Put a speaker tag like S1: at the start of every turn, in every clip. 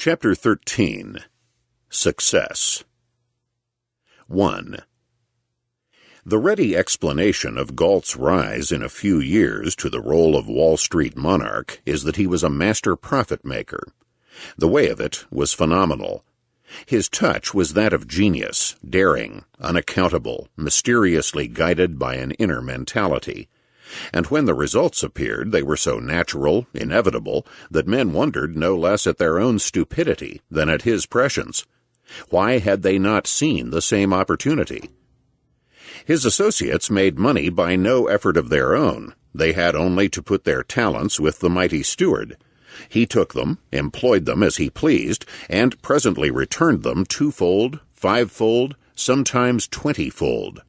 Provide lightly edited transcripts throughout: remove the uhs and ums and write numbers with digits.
S1: Chapter 13. Success. 1. The ready explanation of Galt's rise in a few years to the role of Wall Street monarch is that he was a master profit-maker. The way of it was phenomenal. His touch was that of genius, daring, unaccountable, mysteriously guided by an inner mentality. And when the results appeared, they were so natural, inevitable, that men wondered no less at their own stupidity than at his prescience. Why had they not seen the same opportunity? His associates made money by no effort of their own. They had only to put their talents with the mighty steward. He took them, employed them as he pleased, and presently returned them twofold, fivefold, sometimes 20-fold.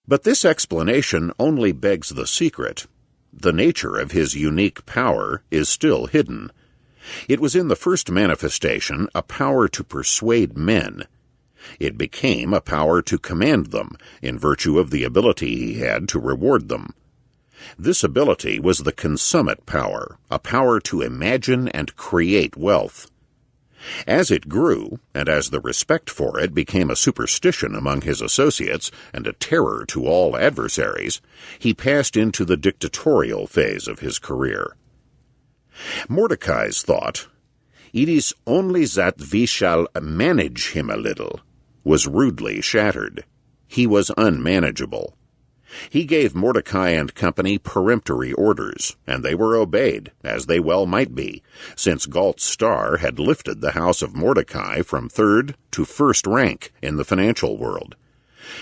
S1: But this explanation only begs the secret. The nature of his unique power is still hidden. It was in the first manifestation a power to persuade men. It became a power to command them, in virtue of the ability he had to reward them. This ability was the consummate power, a power to imagine and create wealth. As it grew, and as the respect for it became a superstition among his associates and a terror to all adversaries, he passed into the dictatorial phase of his career. Mordecai's thought, "It is only that we shall manage him a little," was rudely shattered. He was unmanageable. He gave Mordecai and Company peremptory orders, and they were obeyed, as they well might be, since Galt's star had lifted the house of Mordecai from third to first rank in the financial world.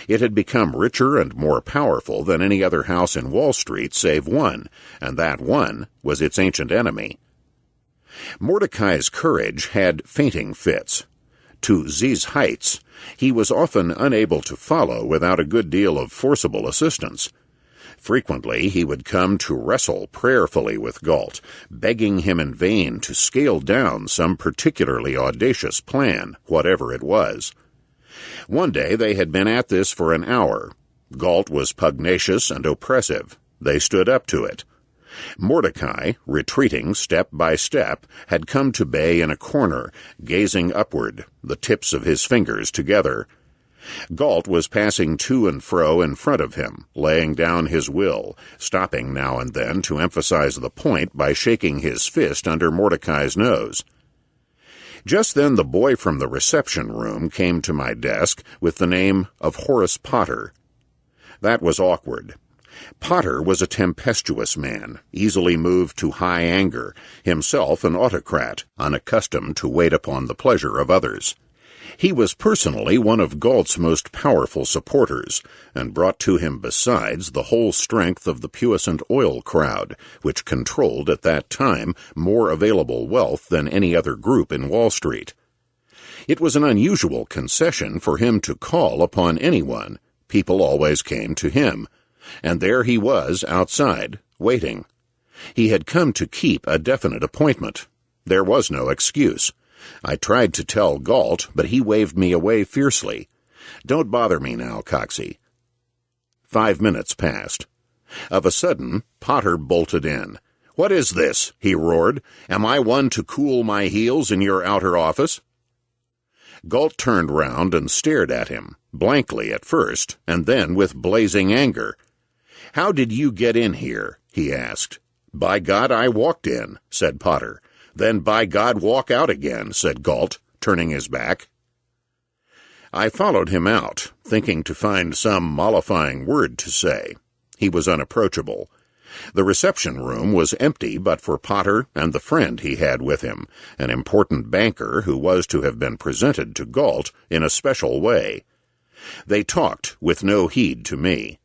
S1: It had become richer and more powerful than any other house in Wall Street save one, and that one was its ancient enemy. Mordecai's courage had fainting fits. To these heights he was often unable to follow without a good deal of forcible assistance. Frequently he would come to wrestle prayerfully with Galt, begging him in vain to scale down some particularly audacious plan, whatever it was. One day they had been at this for an hour. Galt was pugnacious and oppressive. They stood up to it. Mordecai, retreating step by step, had come to bay in a corner, gazing upward, the tips of his fingers together. Galt was passing to and fro in front of him, laying down his will, stopping now and then to emphasize the point by shaking his fist under Mordecai's nose. Just then the boy from the reception room came to my desk with the name of Horace Potter. That was awkward. Potter was a tempestuous man, easily moved to high anger, himself an autocrat, unaccustomed to wait upon the pleasure of others. He was personally one of Galt's most powerful supporters, and brought to him besides the whole strength of the puissant oil crowd, which controlled at that time more available wealth than any other group in Wall Street. It was an unusual concession for him to call upon anyone. People always came to him. And there he was outside, waiting. He had come to keep a definite appointment. There was no excuse. I tried to tell Galt, but he waved me away fiercely. "Don't bother me now, Coxey." 5 minutes passed. Of a sudden, Potter bolted in. "What is this?" he roared. "Am I one to cool my heels in your outer office?" Galt turned round and stared at him, blankly at first, and then with blazing anger. "How did you get in here?" he asked. "By God, I walked in," said Potter. "Then by God, walk out again," said Galt, turning his back. I followed him out, thinking to find some mollifying word to say. He was unapproachable. The reception room was empty but for Potter and the friend he had with him, an important banker who was to have been presented to Galt in a special way. They talked with no heed to me.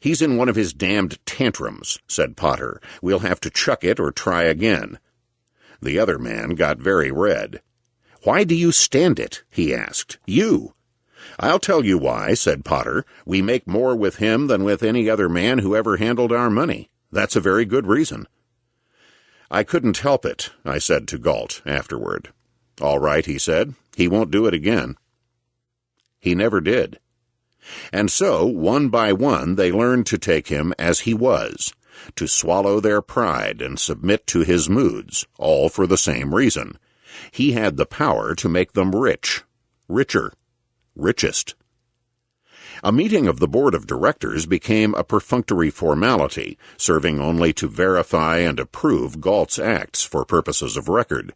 S1: "He's in one of his damned tantrums," said Potter. "We'll have to chuck it or try again." The other man got very red. "Why do you stand it?" he asked. "You." "I'll tell you why," said Potter. "We make more with him than with any other man who ever handled our money. That's a very good reason." "I couldn't help it," I said to Galt afterward. "All right," he said. "He won't do it again." He never did. And so, one by one, they learned to take him as he was, to swallow their pride and submit to his moods, all for the same reason. He had the power to make them rich, richer, richest. A meeting of the board of directors became a perfunctory formality, serving only to verify and approve Galt's acts for purposes of record.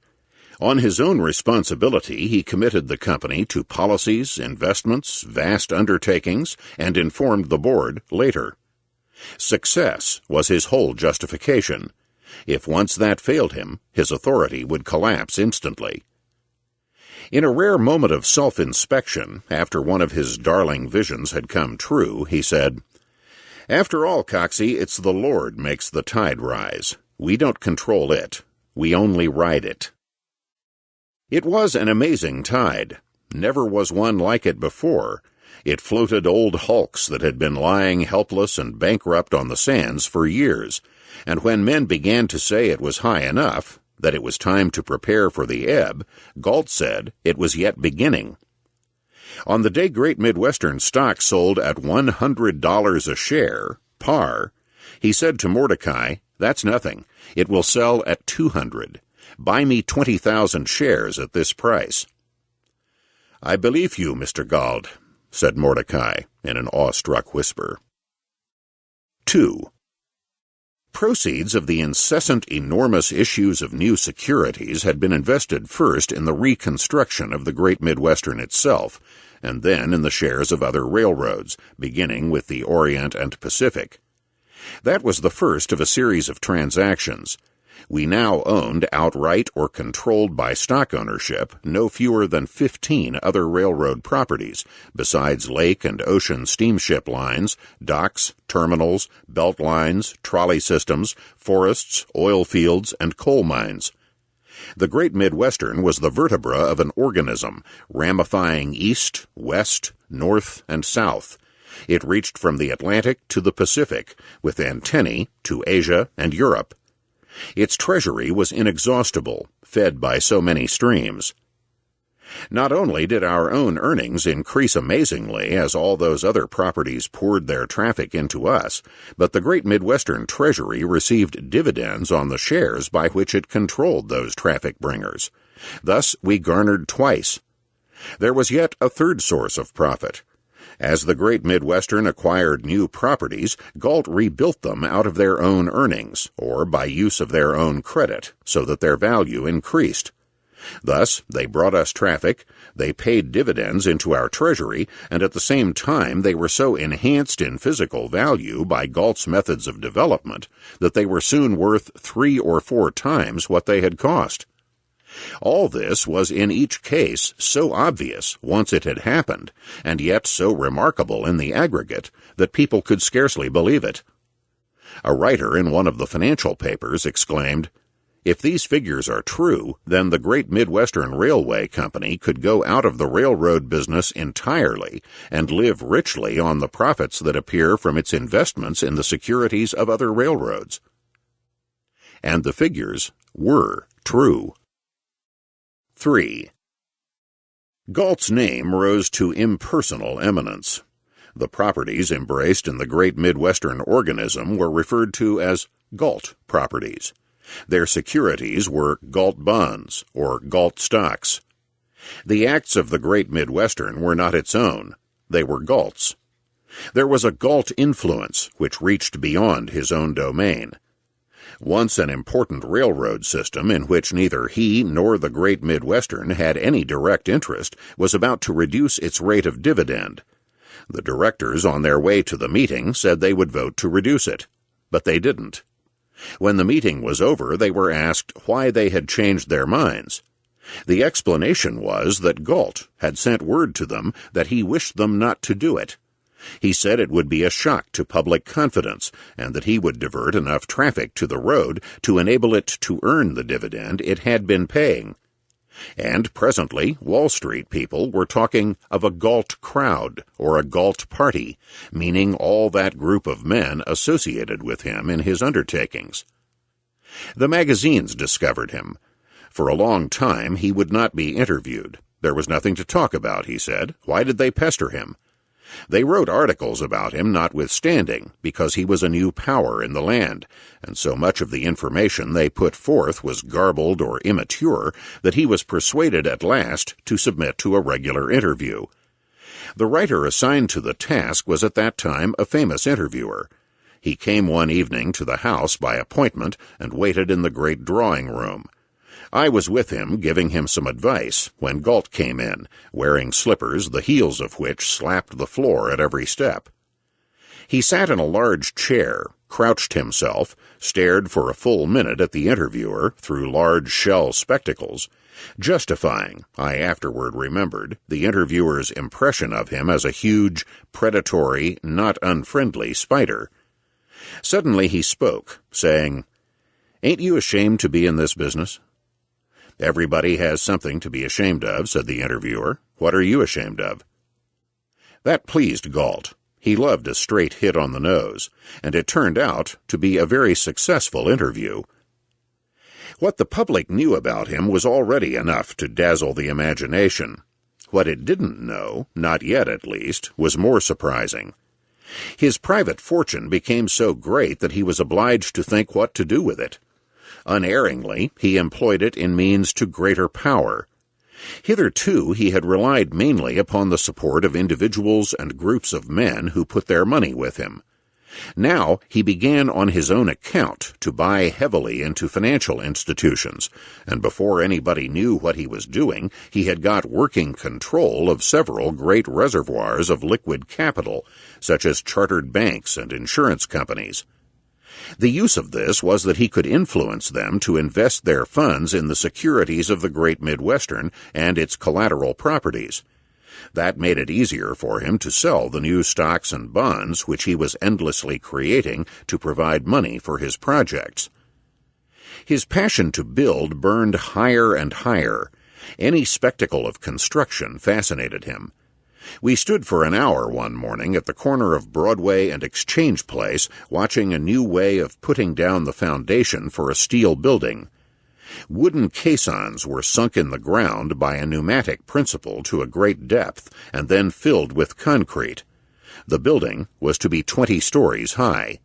S1: On his own responsibility, he committed the company to policies, investments, vast undertakings, and informed the board later. Success was his whole justification. If once that failed him, his authority would collapse instantly. In a rare moment of self-inspection, after one of his darling visions had come true, he said, "After all, Coxey, it's the Lord makes the tide rise. We don't control it. We only ride it." It was an amazing tide. Never was one like it before. It floated old hulks that had been lying helpless and bankrupt on the sands for years, and when men began to say it was high enough, that it was time to prepare for the ebb, Galt said it was yet beginning. On the day Great Midwestern stock sold at $100 a share, par, he said to Mordecai, "That's nothing. It will sell at $200. Buy me 20,000 shares at this price." "I believe you, Mr. Galt," said Mordecai in an awestruck whisper. 2. Proceeds of the incessant enormous issues of new securities had been invested first in the reconstruction of the Great Midwestern itself, and then in the shares of other railroads, beginning with the Orient and Pacific. That was the first of a series of transactions. We now owned outright or controlled by stock ownership no fewer than 15 other railroad properties, besides lake and ocean steamship lines, docks, terminals, belt lines, trolley systems, forests, oil fields, and coal mines. The Great Midwestern was the vertebra of an organism, ramifying east, west, north, and south. It reached from the Atlantic to the Pacific, with antennae to Asia and Europe. Its treasury was inexhaustible, fed by so many streams. Not only did our own earnings increase amazingly as all those other properties poured their traffic into us, but the Great Midwestern Treasury received dividends on the shares by which it controlled those traffic bringers. Thus we garnered twice. There was yet a third source of profit. As the Great Midwestern acquired new properties, Galt rebuilt them out of their own earnings, or by use of their own credit, so that their value increased. Thus, they brought us traffic, they paid dividends into our treasury, and at the same time they were so enhanced in physical value by Galt's methods of development that they were soon worth 3 or 4 times what they had cost. All this was in each case so obvious once it had happened, and yet so remarkable in the aggregate, that people could scarcely believe it. A writer in one of the financial papers exclaimed, "If these figures are true, then the Great Midwestern Railway Company could go out of the railroad business entirely and live richly on the profits that appear from its investments in the securities of other railroads." And the figures were true. 3. Galt's name rose to impersonal eminence. The properties embraced in the Great Midwestern organism were referred to as Galt properties. Their securities were Galt bonds, or Galt stocks. The acts of the Great Midwestern were not its own. They were Galt's. There was a Galt influence which reached beyond his own domain. Once an important railroad system in which neither he nor the Great Midwestern had any direct interest was about to reduce its rate of dividend. The directors on their way to the meeting said they would vote to reduce it, but they didn't. When the meeting was over, they were asked why they had changed their minds. The explanation was that Galt had sent word to them that he wished them not to do it. He said it would be a shock to public confidence, and that he would divert enough traffic to the road to enable it to earn the dividend it had been paying. And presently Wall Street people were talking of a Galt crowd, or a Galt party, meaning all that group of men associated with him in his undertakings. The magazines discovered him. For a long time he would not be interviewed. There was nothing to talk about, he said. Why did they pester him? They wrote articles about him notwithstanding, because he was a new power in the land, and so much of the information they put forth was garbled or immature that he was persuaded at last to submit to a regular interview. The writer assigned to the task was at that time a famous interviewer. He came one evening to the house by appointment and waited in the great drawing-room. I was with him, giving him some advice, when Galt came in, wearing slippers the heels of which slapped the floor at every step. He sat in a large chair, crouched himself, stared for a full minute at the interviewer through large shell spectacles, justifying, I afterward remembered, the interviewer's impression of him as a huge, predatory, not unfriendly spider. Suddenly he spoke, saying, "Ain't you ashamed to be in this business?" "Everybody has something to be ashamed of," said the interviewer. "What are you ashamed of?" That pleased Galt. He loved a straight hit on the nose, and it turned out to be a very successful interview. What the public knew about him was already enough to dazzle the imagination. What it didn't know, not yet at least, was more surprising. His private fortune became so great that he was obliged to think what to do with it. Unerringly, he employed it in means to greater power. Hitherto he had relied mainly upon the support of individuals and groups of men who put their money with him. Now he began on his own account to buy heavily into financial institutions, and before anybody knew what he was doing, he had got working control of several great reservoirs of liquid capital, such as chartered banks and insurance companies. The use of this was that he could influence them to invest their funds in the securities of the great Midwestern and its collateral properties. That made it easier for him to sell the new stocks and bonds which he was endlessly creating to provide money for his projects. His passion to build burned higher and higher. Any spectacle of construction fascinated him. We stood for an hour one morning at the corner of Broadway and Exchange Place, watching a new way of putting down the foundation for a steel building. Wooden caissons were sunk in the ground by a pneumatic principle to a great depth, and then filled with concrete. The building was to be 20 stories high.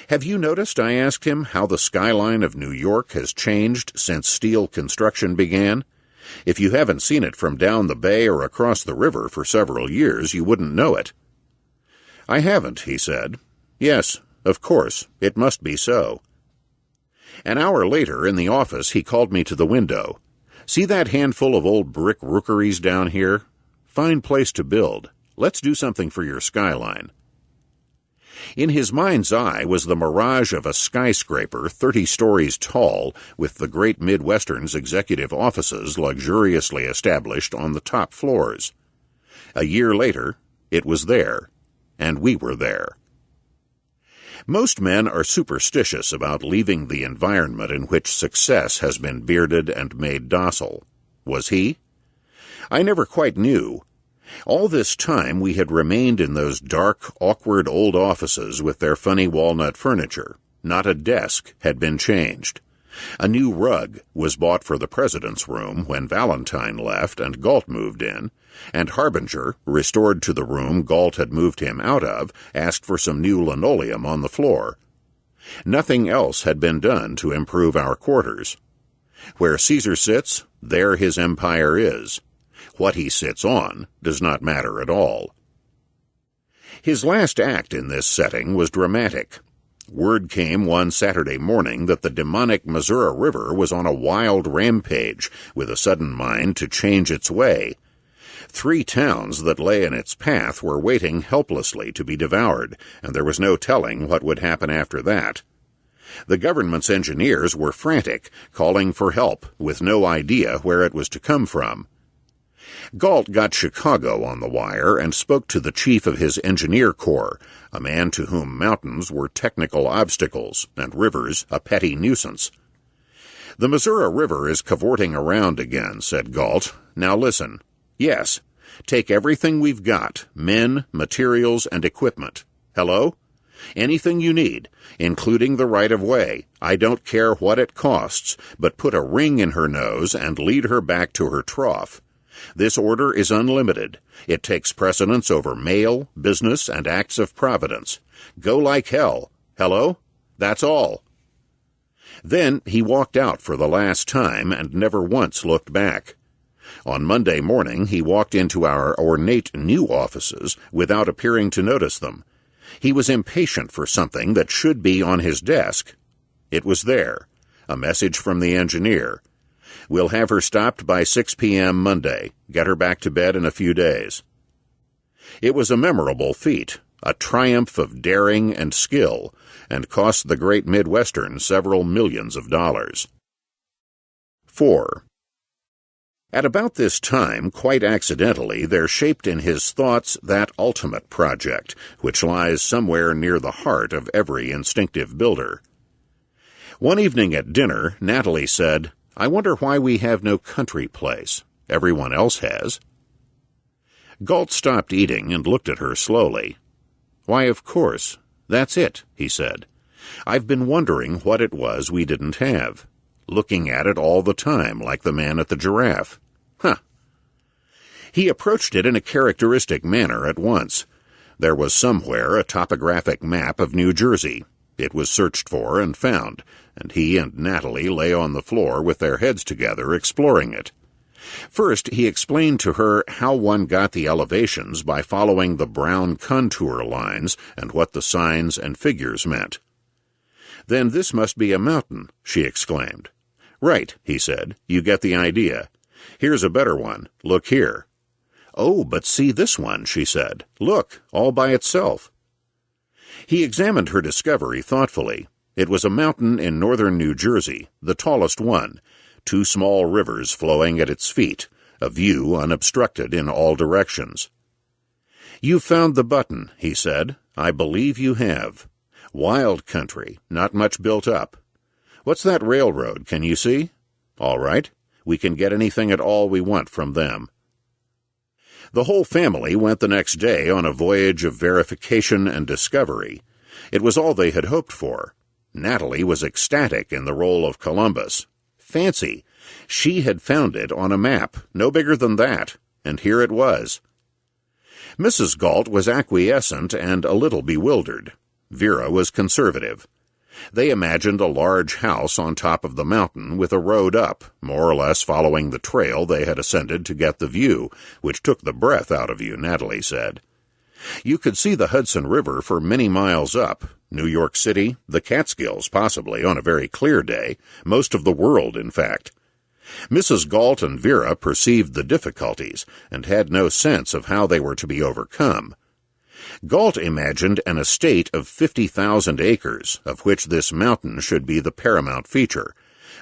S1: "Have you noticed," I asked him, "how the skyline of New York has changed since steel construction began? If you haven't seen it from down the bay or across the river for several years, you wouldn't know it." "I haven't," he said. "Yes, of course, it must be so." An hour later, in the office, he called me to the window. "See that handful of old brick rookeries down here? Fine place to build. Let's do something for your skyline." In his mind's eye was the mirage of a skyscraper 30 stories tall, with the great Midwestern's executive offices luxuriously established on the top floors. A year later, it was there, and we were there. Most men are superstitious about leaving the environment in which success has been bearded and made docile. Was he? I never quite knew. All this time we had remained in those dark, awkward old offices with their funny walnut furniture. Not a desk had been changed. A new rug was bought for the president's room when Valentine left and Galt moved in, and Harbinger, restored to the room Galt had moved him out of, asked for some new linoleum on the floor. Nothing else had been done to improve our quarters. Where Caesar sits, there his empire is. What he sits on does not matter at all. His last act in this setting was dramatic. Word came one Saturday morning that the demonic Missouri River was on a wild rampage, with a sudden mind to change its way. 3 towns that lay in its path were waiting helplessly to be devoured, and there was no telling what would happen after that. The government's engineers were frantic, calling for help, with no idea where it was to come from. Galt got Chicago on the wire and spoke to the chief of his engineer corps, a man to whom mountains were technical obstacles and rivers a petty nuisance. "The Missouri River is cavorting around again," said Galt. "Now listen. Yes, take everything we've got, men, materials, and equipment. Hello? Anything you need, including the right-of-way. I don't care what it costs, but put a ring in her nose and lead her back to her trough. This order is unlimited. It takes precedence over mail, business, and acts of providence. Go like hell. Hello? That's all." Then he walked out for the last time and never once looked back. On Monday morning, he walked into our ornate new offices without appearing to notice them. He was impatient for something that should be on his desk. It was there, a message from the engineer. "We'll have her stopped by 6 p.m. Monday. Get her back to bed in a few days." It was a memorable feat, a triumph of daring and skill, and cost the great Midwestern several millions of dollars. 4. At about this time, quite accidentally, there shaped in his thoughts that ultimate project, which lies somewhere near the heart of every instinctive builder. One evening at dinner, Natalie said, "I wonder why we have no country place. Everyone else has." Galt stopped eating and looked at her slowly. "Why, of course. That's it," he said. "I've been wondering what it was we didn't have. Looking at it all the time, like the man at the giraffe. Huh." He approached it in a characteristic manner at once. There was somewhere a topographic map of New Jersey. It was searched for and found, and he and Natalie lay on the floor with their heads together exploring it. First, he explained to her how one got the elevations by following the brown contour lines and what the signs and figures meant. "Then this must be a mountain," she exclaimed. "Right," he said. "You get the idea. Here's a better one. Look here." "Oh, but see this one," she said. "Look, all by itself." He examined her discovery thoughtfully. It was a mountain in northern New Jersey, the tallest one, 2 small rivers flowing at its feet, a view unobstructed in all directions. "You've found the button," he said. "I believe you have. Wild country, not much built up. What's that railroad, can you see? All right, we can get anything at all we want from them." The whole family went the next day on a voyage of verification and discovery. It was all they had hoped for. Natalie was ecstatic in the role of Columbus. Fancy! She had found it on a map, no bigger than that, and here it was. Mrs. Galt was acquiescent and a little bewildered. Vera was conservative. They imagined a large house on top of the mountain with a road up, more or less following the trail they had ascended to get the view, which took the breath out of you, Natalie said. You could see the Hudson River for many miles up, New York City, the Catskills possibly on a very clear day, most of the world, in fact. Mrs. Galt and Vera perceived the difficulties and had no sense of how they were to be overcome. Galt imagined an estate of 50,000 acres, of which this mountain should be the paramount feature,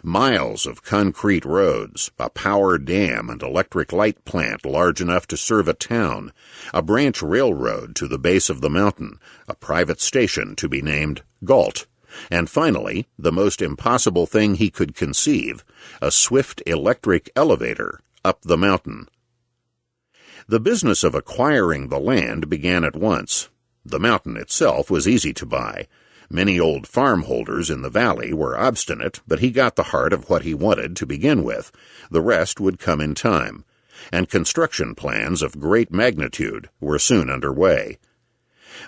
S1: miles of concrete roads, a power dam and electric light plant large enough to serve a town, a branch railroad to the base of the mountain, a private station to be named Galt, and finally, the most impossible thing he could conceive, a swift electric elevator up the mountain. The business of acquiring the land began at once. The mountain itself was easy to buy. Many old farm holders in the valley were obstinate, but he got the heart of what he wanted to begin with. The rest would come in time, and construction plans of great magnitude were soon under way.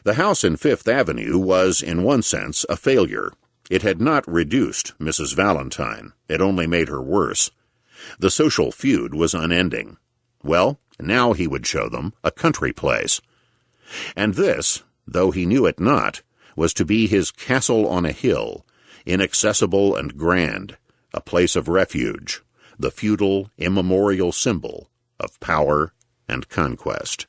S1: The house in Fifth Avenue was, in one sense, a failure. It had not reduced Mrs. Valentine. It only made her worse. The social feud was unending. Well, now he would show them a country place. And this, though he knew it not, was to be his castle on a hill, inaccessible and grand, a place of refuge, the feudal, immemorial symbol of power and conquest.